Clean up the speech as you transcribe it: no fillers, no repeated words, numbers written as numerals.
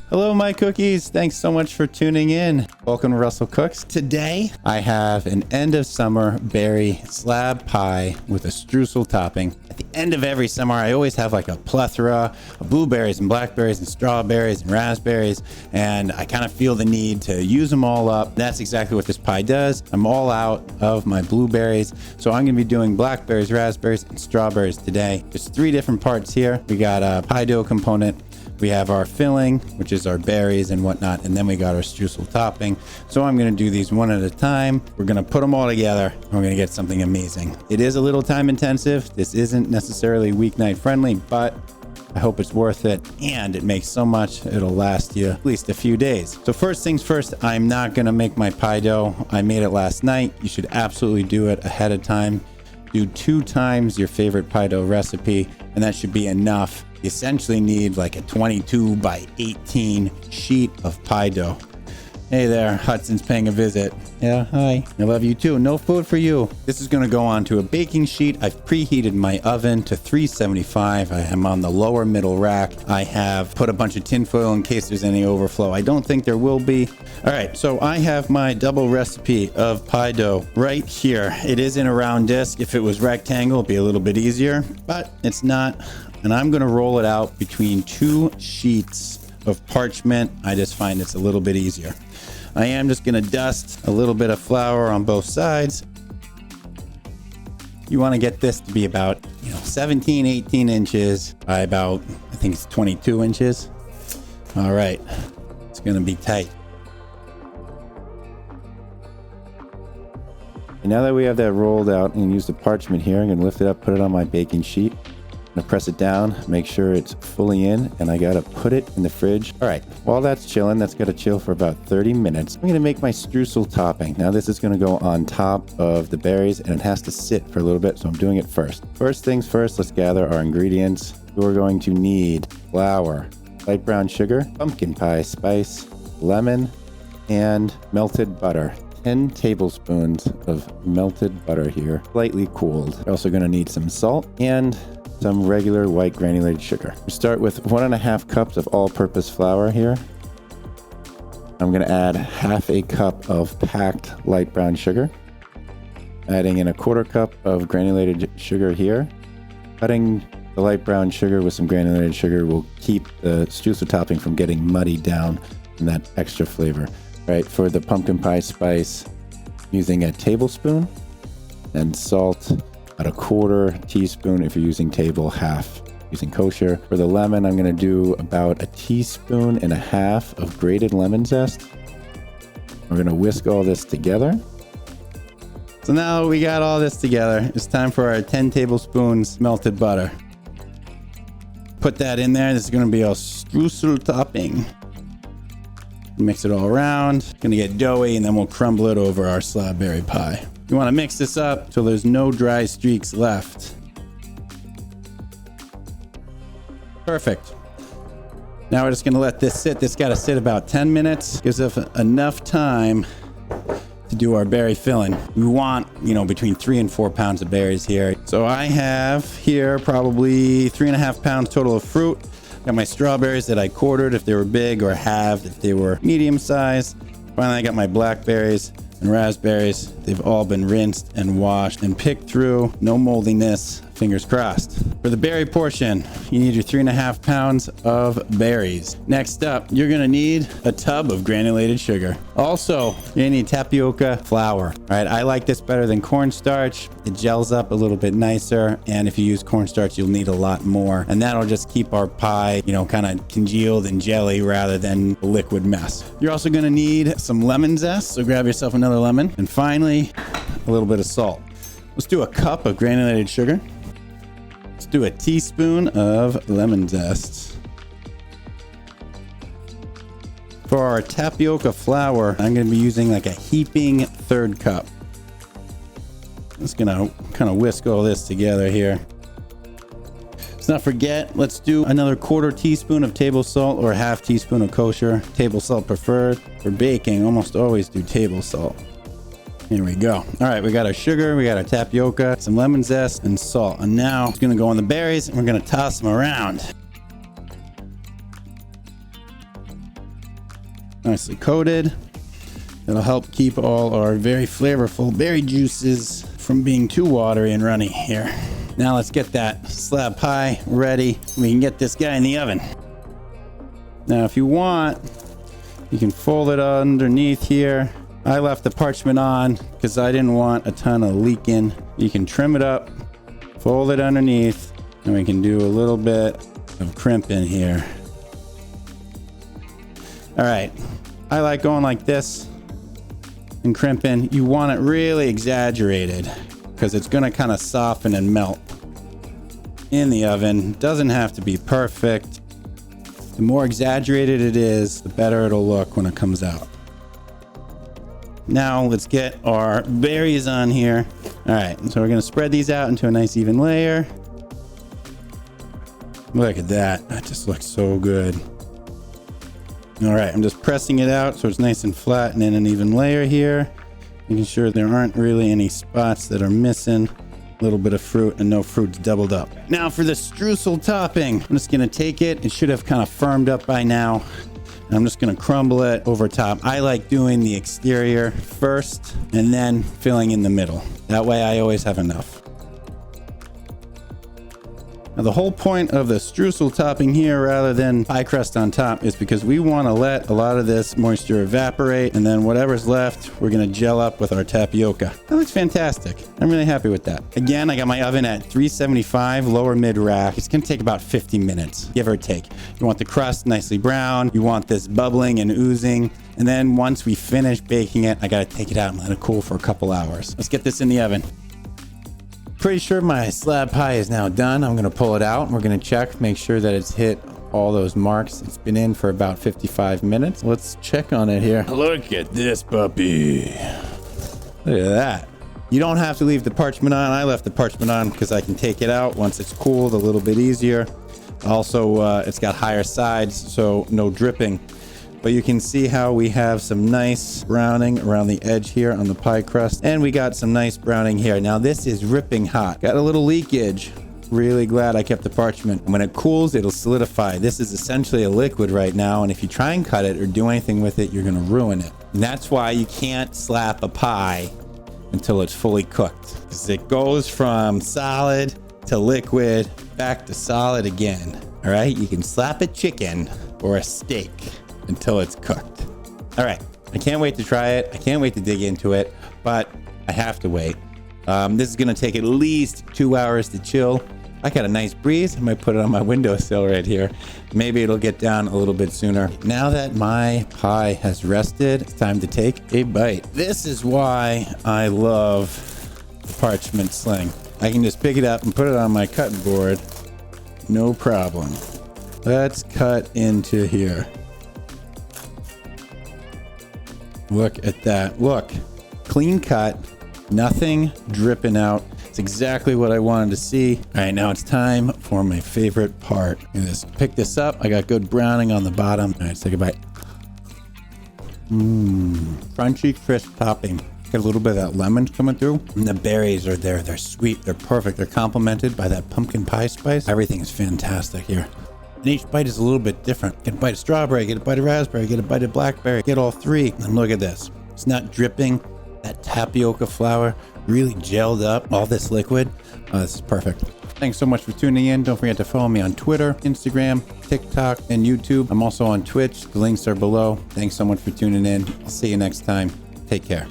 Hello, my cookies. Thanks so much for tuning in. Welcome to Russell Cooks. Today, I have an end of summer berry slab pie with a streusel topping. At the end of every summer, I always have like a plethora of blueberries and blackberries and strawberries and raspberries, and I kind of feel the need to use them all up. That's exactly what this pie does. I'm all out of my blueberries, so I'm gonna be doing blackberries, raspberries, and strawberries today. There's 3 different parts here. We got a pie dough component. We have our filling, which is our berries and whatnot, and then we got our streusel topping. So I'm going to do these one at a time. We're going to put them all together, and we're going to get something amazing. It is a little time intensive. This isn't necessarily weeknight friendly, but I hope it's worth it, and it makes so much it'll last you at least a few days. So first things first, I'm not going to make my pie dough. I made it last night. You should absolutely do it ahead of time. Do 2 times your favorite pie dough recipe, and that should be enough. You essentially need like a 22 by 18 sheet of pie dough. Hey there, Hudson's paying a visit. Yeah, hi. I love you too. No food for you. This is going to go onto a baking sheet. I've preheated my oven to 375. I am on the lower middle rack. I have put a bunch of tin foil in case there's any overflow. I don't think there will be. All right, so I have my double recipe of pie dough right here. It is in a round disc. If it was rectangle, it'd be a little bit easier, but it's not. And I'm going to roll it out between 2 sheets of parchment. I just find it's a little bit easier. I am just going to dust a little bit of flour on both sides. You want to get this to be about 17, 18 inches by about, I think it's 22 inches. All right, it's going to be tight. And now that we have that rolled out and use the parchment here, I'm going to lift it up, put it on my baking sheet. I'm gonna press it down, make sure it's fully in, and I gotta put it in the fridge. All right, while that's chilling, that's gotta chill for about 30 minutes. I'm gonna make my streusel topping. Now this is gonna go on top of the berries, and it has to sit for a little bit, so I'm doing it first. First things first, let's gather our ingredients. We're going to need flour, light brown sugar, pumpkin pie spice, lemon, and melted butter. 10 tablespoons of melted butter here, slightly cooled. We're also gonna need some salt and some regular white granulated sugar. We start with 1.5 cups of all-purpose flour here. I'm going to add half a cup of packed light brown sugar. Adding in 1/4 cup of granulated sugar here. Cutting the light brown sugar with some granulated sugar will keep the streusel topping from getting muddied down and that extra flavor. Right, for the pumpkin pie spice, using a tablespoon, and salt about 1/4 teaspoon if you're using table, half using kosher. For the lemon, I'm going to do about 1.5 teaspoons of grated lemon zest. We're going to whisk all this together. So now we got all this together. It's time for our 10 tablespoons melted butter. Put that in there. This is going to be our streusel topping. Mix it all around. It's going to get doughy, and then we'll crumble it over our slab berry pie. You want to mix this up so there's no dry streaks left. Perfect. Now we're just going to let this sit. This got to sit about 10 minutes. Gives us enough time to do our berry filling. We want, between 3 and 4 pounds of berries here. So I have here probably 3.5 pounds total of fruit. Got my strawberries that I quartered if they were big, or halved if they were medium size. Finally, I got my blackberries and raspberries. They've all been rinsed and washed and picked through. No moldiness. Fingers crossed. For the berry portion, you need your 3.5 pounds of berries. Next up, you're gonna need a tub of granulated sugar. Also, you're gonna need tapioca flour. All right, I like this better than cornstarch. It gels up a little bit nicer, and if you use cornstarch, you'll need a lot more. And that'll just keep our pie, kind of congealed and jelly rather than a liquid mess. You're also gonna need some lemon zest, so grab yourself another lemon. And finally, a little bit of salt. Let's do a cup of granulated sugar. Let's do a teaspoon of lemon zest. For our tapioca flour, I'm going to be using like a heaping 1/3 cup. Just going to kind of whisk all this together here. Let's not forget, let's do another 1/4 teaspoon of table salt or 1/2 teaspoon of kosher. Table salt preferred. For baking, almost always do table salt. Here we go. All right, we got our sugar, we got our tapioca, some lemon zest, and salt. And now it's gonna go on the berries, and we're gonna toss them around. Nicely coated. It'll help keep all our very flavorful berry juices from being too watery and runny here. Now let's get that slab pie ready. We can get this guy in the oven. Now, if you want, you can fold it underneath here. I left the parchment on because I didn't want a ton of leaking. You can trim it up, fold it underneath, and we can do a little bit of crimping here. All right, I like going like this and crimping. You want it really exaggerated because it's gonna kind of soften and melt in the oven. Doesn't have to be perfect. The more exaggerated it is, the better it'll look when it comes out. Now let's get our berries on here. All right, so we're gonna spread these out into a nice even layer. Look at that, that just looks so good. All right, I'm just pressing it out so it's nice and flat and in an even layer here. Making sure there aren't really any spots that are missing. A little bit of fruit and no fruit's doubled up. Now for the streusel topping, I'm just gonna take it. It should have kind of firmed up by now. I'm just gonna crumble it over top. I like doing the exterior first and then filling in the middle. That way I always have enough. Now the whole point of the streusel topping here rather than pie crust on top is because we want to let a lot of this moisture evaporate, and then whatever's left we're going to gel up with our tapioca. That looks fantastic. I'm really happy with that. Again, I got my oven at 375 lower mid rack. It's going to take about 50 minutes, give or take. You want the crust nicely brown. You want this bubbling and oozing. And then once we finish baking it, I got to take it out and let it cool for a couple hours. Let's get this in the oven. Pretty sure my slab pie is now done. I'm gonna pull it out and we're gonna check, make sure that it's hit all those marks. It's been in for about 55 minutes. Let's check on it here. Look at this puppy. Look at that. You don't have to leave the parchment on. I left the parchment on because I can take it out once it's cooled a little bit easier. Also, it's got higher sides, so no dripping. But you can see how we have some nice browning around the edge here on the pie crust. And we got some nice browning here. Now this is ripping hot. Got a little leakage. Really glad I kept the parchment. When it cools, it'll solidify. This is essentially a liquid right now. And if you try and cut it or do anything with it, you're gonna ruin it. And that's why you can't slap a pie until it's fully cooked. Because it goes from solid to liquid, back to solid again. All right, you can slap a chicken or a steak until it's cooked. All right, I can't wait to try it. I can't wait to dig into it, but I have to wait. This is gonna take at least 2 hours to chill. I got a nice breeze. I might put it on my windowsill right here. Maybe it'll get down a little bit sooner. Now that my pie has rested, it's time to take a bite. This is why I love the parchment sling. I can just pick it up and put it on my cutting board. No problem. Let's cut into here. Look at that. Look, clean cut, nothing dripping out. It's exactly what I wanted to see. All right, now it's time for my favorite part. Look at this. Pick this up. I got good browning on the bottom. All right, let's take a bite. Crunchy, crisp topping. Got a little bit of that lemon coming through. And the berries are there. They're sweet. They're perfect. They're complemented by that pumpkin pie spice. Everything is fantastic here. And each bite is a little bit different. Get a bite of strawberry, get a bite of raspberry, get a bite of blackberry, get all three. And look at this. It's not dripping. That tapioca flour really gelled up. All this liquid. Oh, this is perfect. Thanks so much for tuning in. Don't forget to follow me on Twitter, Instagram, TikTok, and YouTube. I'm also on Twitch. The links are below. Thanks so much for tuning in. I'll see you next time. Take care.